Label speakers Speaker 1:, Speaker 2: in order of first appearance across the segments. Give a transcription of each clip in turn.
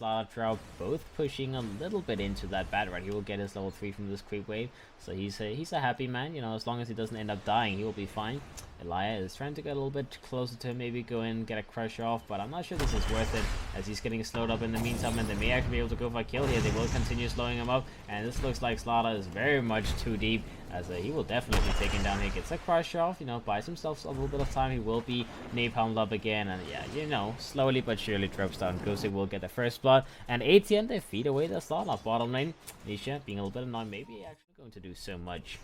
Speaker 1: Slaughter drop, both pushing a little bit into that bat right. He will get his level 3 from this creep wave, so he's a happy man, you know, as long as he doesn't end up dying, he will be fine. Elia is trying to get a little bit closer to him, maybe go in, get a crush off, but I'm not sure this is worth it, as he's getting slowed up in the meantime, and they may actually be able to go for a kill here. They will continue slowing him up, and this looks like Slaughter is very much too deep, as he will definitely be taken down here. Gets a crush off, you know, buys himself a little bit of time. He will be napalmed up again, and yeah, you know, slowly but surely drops down. Ghostik will get the first blood, and ATN, they feed away the Slaughter bottom lane. Nisha being a little bit annoyed, maybe actually going to do so much.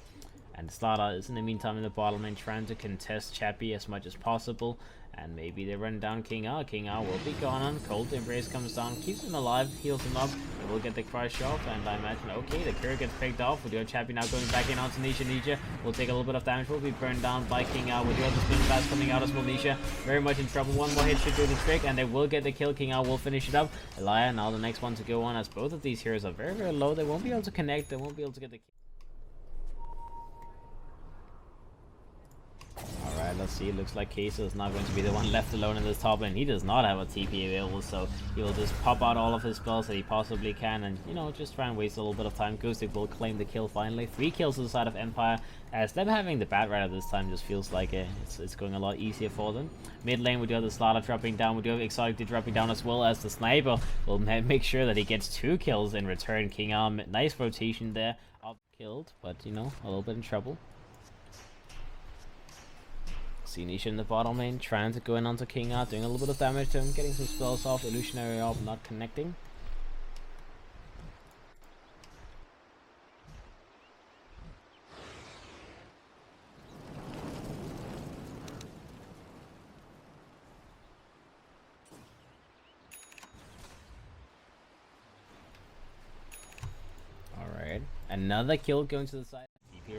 Speaker 1: And Slaughter is in the meantime in the bottom lane trying to contest Chappie as much as possible. And maybe they run down King R. King R will be gone on. Cold Embrace comes down, keeps him alive, heals him up. They will get the crush off, and I imagine, okay, the Courier gets picked off. We do have Chappie now going back in onto Nisha. Nisha will take a little bit of damage, will be burned down by King R. We do have the spin blast coming out as well. Nisha very much in trouble. One more hit should do the trick, and they will get the kill. King R will finish it up. Elia now the next one to go on, as both of these heroes are very, very low. They won't be able to connect, they won't be able to get the kill. Alright, let's see. It looks like Queso is not going to be the one left alone in this top lane. He does not have a TP available, so he will just pop out all of his spells that he possibly can and, you know, just try and waste a little bit of time. Ghostik will claim the kill finally. 3 kills to the side of Empire, as them having the Bat Rider this time just feels like it's going a lot easier for them. Mid lane, we do have the Slaughter dropping down. We do have Exotic dropping down, as well as the Sniper will make sure that he gets 2 kills in return. King Arm, nice rotation there. Killed, but, you know, a little bit in trouble. See Nisha in the bottom lane, trying to go in onto King R, doing a little bit of damage to him, getting some spells off, Illusionary Orb not connecting. Alright, another kill going to the side.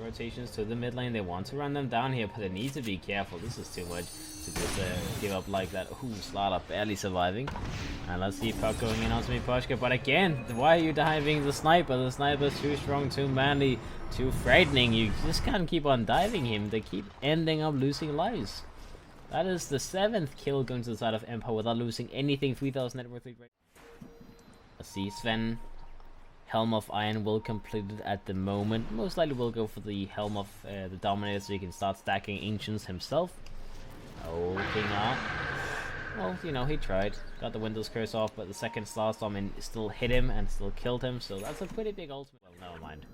Speaker 1: Rotations to the mid lane. They want to run them down here, but they need to be careful. This is too much to just give up like that. Ooh, Slaughter barely surviving. And let's see Puck going in onto me, Pushka. But again, why are you diving the Sniper? The Sniper's too strong, too manly, too frightening. You just can't keep on diving him. They keep ending up losing lives. That is the 7th kill going to the side of Empire without losing anything. 3,000 net worth rate. Let's see Sven. Helm of Iron will complete it at the moment. Most likely will go for the Helm of the Dominator, so he can start stacking Ancients himself. Oh, King R. Well, you know, he tried. Got the Windows Curse off, but the second Starstorm still hit him and still killed him, so that's a pretty big ultimate. Well, never mind.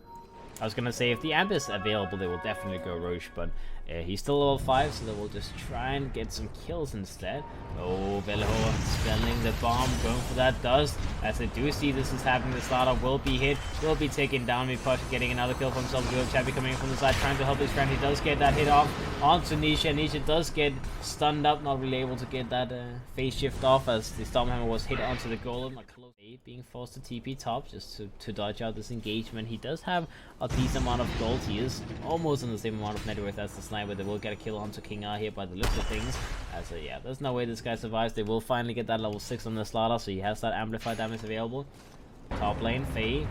Speaker 1: I was gonna say, if the Amp is available, they will definitely go Roche, but he's still level 5, so they will just try and get some kills instead. Oh, Velho spelling the bomb, going for that dust. As they do see this is happening, the Slaughter will be hit, will be taken down. Push getting another kill for himself. We have Chappie coming in from the side, trying to help his friend. He does get that hit off onto Nisha. Nisha does get stunned up, not really able to get that phase shift off, as the Stormhammer was hit onto the Golem. Being forced to TP top just to dodge out this engagement. He does have a decent amount of gold. He is almost in the same amount of net worth as the Sniper. They will get a kill onto King R here by the looks of things. As yeah, there's no way this guy survives. They will finally get that level 6 on the Slaughter, so he has that amplified damage available. Top lane, Faye.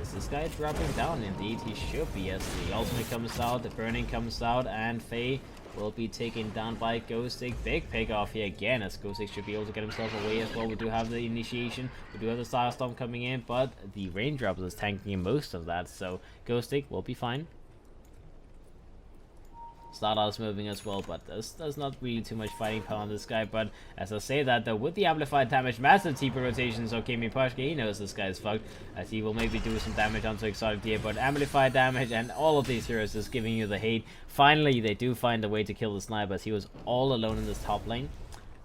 Speaker 1: Is this guy dropping down? Indeed, he should be, as the ultimate comes out, the burning comes out, and Faye will be taken down by Ghostik. Big pick off here again, as Ghostik should be able to get himself away as well. We do have the initiation, we do have the Starstorm coming in, but the Raindrops is tanking most of that, so Ghostik will be fine. Slaughter is moving as well, but there's not really too much fighting power on this guy. But as I say that, though, with the amplified damage, massive TP rotations, okay, Pushka, he knows this guy is fucked, as he will maybe do some damage onto Exotic here, but amplified damage and all of these heroes is giving you the hate. Finally, they do find a way to kill the Sniper, as he was all alone in this top lane,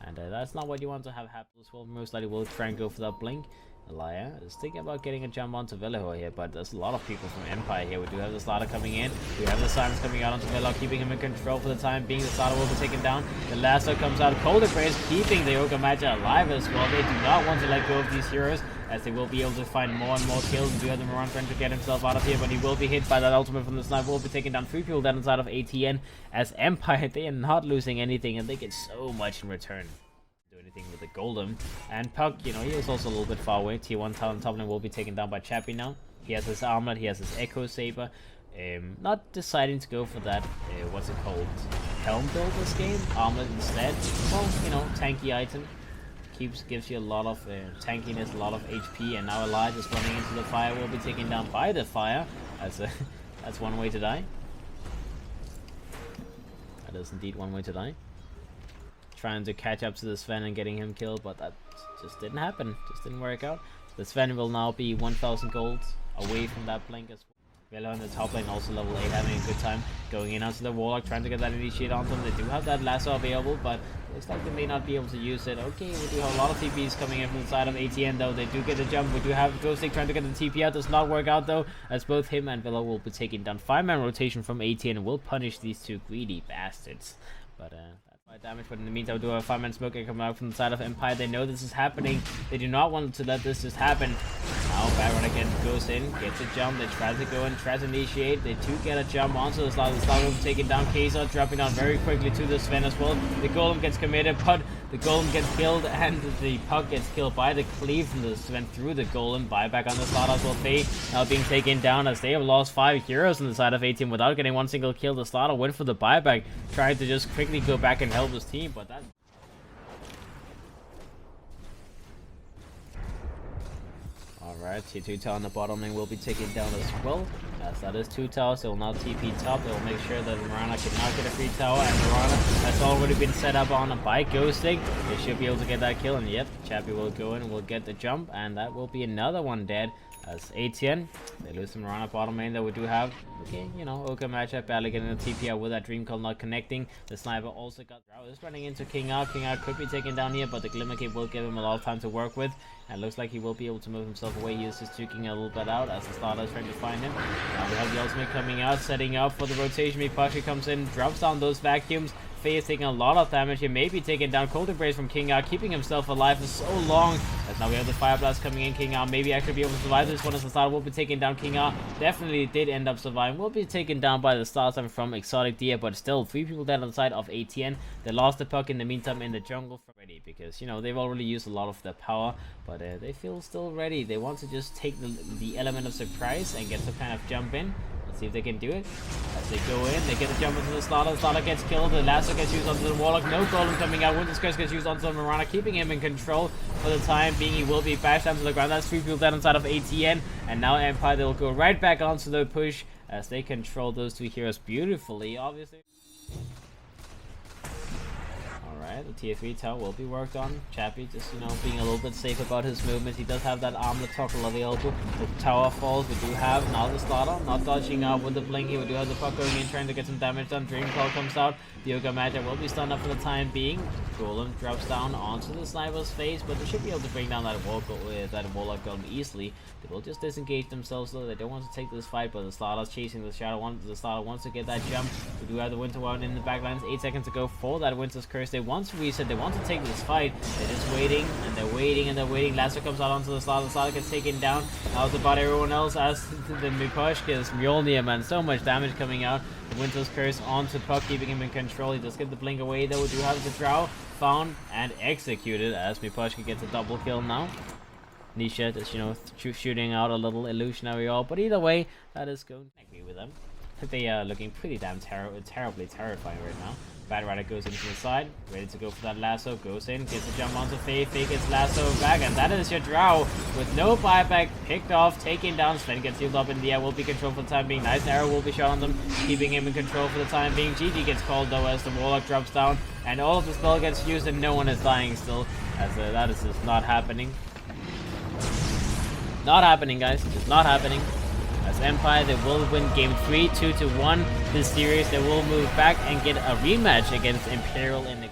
Speaker 1: and that's not what you want to have happen as well. Most likely will try and go for that blink. Elia is thinking about getting a jump onto Velho here, but there's a lot of people from Empire here. We do have the Slaughter coming in. We have the Silence coming out onto Velho, keeping him in control for the time being. The Slaughter will be taken down. The Lasso comes out. Cold Embrace keeping the Yoga Magic alive as well. They do not want to let go of these heroes, as they will be able to find more and more kills. And do have the Moran trying to get himself out of here, but he will be hit by that ultimate from the Sniper. Will be taken down. 3 people down inside of ATN, as Empire, they are not losing anything, and they get so much in return. Anything with the Golem. And Puck, you know, he is also a little bit far away. Tier 1 talent top lane will be taken down by Chappie now. He has his armlet, he has his Echo Saber. Not deciding to go for that, what's it called? Helm build this game? Armlet instead. Well, you know, tanky item. gives you a lot of tankiness, a lot of HP, and now Elijah just running into the fire will be taken down by the fire. That's one way to die. That is indeed one way to die. Trying to catch up to the Sven and getting him killed, but that just didn't happen. Just didn't work out. The Sven will now be 1,000 gold away from that blink as well. Vela on the top lane, also level 8, having a good time going in onto the Warlock, trying to get that initiate onto them. They do have that lasso available, but looks like they may not be able to use it. Okay, we do have a lot of TPs coming in from the side of ATN though. They do get the jump. We do have Ghostik trying to get the TP out. Does not work out though, as both him and Vela will be taking down. 5-man rotation from ATN and will punish these two greedy bastards. But that's damage, but in the meantime, we do have a 5-man smoke coming out from the side of Empire. They know this is happening. They do not want to let this just happen. Now Baron again goes in, gets a jump. They try to go in, try to initiate. They do get a jump onto the slot. The slot will be taking down Kaiser, dropping down very quickly to the Sven as well. The Golem gets committed, but the Golem gets killed, and the puck gets killed by the cleave from the Sven through the Golem. Buyback on the slot as well. Faye now being taken down as they have lost 5 heroes on the side of 18 without getting one single kill. The Slaughter went for the buyback, trying to just quickly go back and help his team, but that. Alright, tier 2 tower on the bottom lane will be taken down as well. As that is 2 towers, they will now TP top. They will make sure that Mirana cannot get a free tower, and Mirana has already been set up on by Ghostik. They should be able to get that kill, and yep, Chappie will go in and will get the jump, and that will be another one dead. As ATN, they lose some Mirana bottom lane that we do have. Okay, you know, okay matchup, barely getting a TP out with that Dream Call not connecting. The sniper also got is running into King R. King R could be taken down here, but the Glimmer Cape will give him a lot of time to work with. And looks like he will be able to move himself away. He is just juking a little bit out as the starter is trying to find him. Now we have the ultimate coming out, setting up for the rotation. Mipashi comes in, drops down those vacuums. Faye is taking a lot of damage. He may be taking down Cold Embrace from King R, keeping himself alive for so long. As now we have the Fire Blast coming in. King R maybe actually be able to survive this one as the starter will be taking down. King R definitely did end up surviving. Will be taken down by the stars from Exotic Deer, but still 3 people dead on the side of ATN. They lost the puck in the meantime in the jungle already because, you know, they've already used a lot of their power, but they feel still ready. They want to just take the element of surprise and get some kind of jump in. Let's see if they can do it. As they go in, they get the jump into the Slaughter. The Slaughter gets killed. The lasso gets used onto the Warlock. No Golem coming out. Winter's Curse gets used onto the Mirana, keeping him in control for the time being. He will be bashed down to the ground. That's 3 people dead inside of ATN. And now Empire, they will go right back onto the push as they control those 2 heroes beautifully, obviously. Alright, the tier 3 tower will be worked on. Chappie just, you know, being a little bit safe about his movements. He does have that armlet toggle available. The tower falls. We do have now the Slaughter not dodging out with the blinky. We do have the puck going in, trying to get some damage done. Dream Call comes out. The Yoga Magic will be stunned up for the time being. Golem drops down onto the sniper's face, but they should be able to bring down that Warlock Golem easily. They will just disengage themselves though. They don't want to take this fight, but the Slaughter's chasing the Shadow. The Slaughter wants to get that jump. We do have the Winter Wound in the backlines. 8 seconds to go for that Winter's Curse. They want to reset. They want to take this fight. They're just waiting, and they're waiting, and they're waiting. Lasso comes out onto the Slaughter. The Slaughter gets taken down. How's about everyone else as the Miposh gets Mjolnir, man. So much damage coming out. The Winter's Curse onto Puck, keeping him in control. He does get the blink away though. We do have the Drow found and executed as Miposhka gets a double kill now. Nisha just, you know, shooting out a little illusionary orb, but either way, that is going to agree with them. They are looking pretty damn terribly terrifying right now. Bad Rider goes into the side, ready to go for that lasso, goes in, gets a jump onto Faye, Faye gets lasso back, and that is your Drow with no buyback, picked off, taken down. Sven gets healed up in the air, will be controlled for the time being. Nice arrow will be shot on them, keeping him in control for the time being. GG gets called though as the Warlock drops down, and all of the spell gets used, and no one is dying still, as that is just not happening. Not happening, guys, just not happening. As Empire, they will win game 3, 2-1 this series. They will move back and get a rematch against Imperial in the